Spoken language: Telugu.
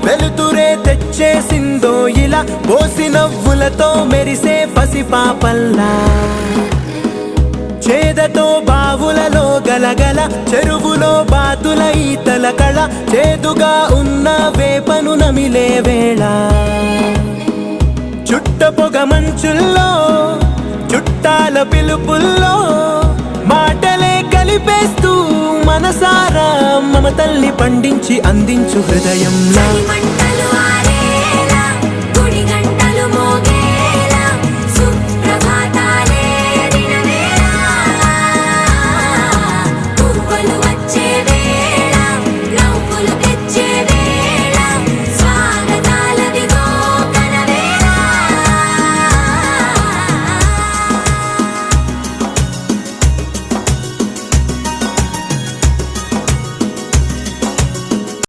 వెలుతురే తెచ్చేసిందో ఇలా పోసి నవ్వులతో మెరిసే పసిపాపల్లా చేదతో బావులలో గలగల చెరువులో బాతుల ఈతల కళ చేదుగా ఉన్న వేపను నమిలే వేళ చుట్ట పొగ మంచుల్లో చుట్టాల పిలుపుల్లో మాటలే కలిపేస్తూ మనసారా మమతల్ని పండించి అందించు హృదయంలా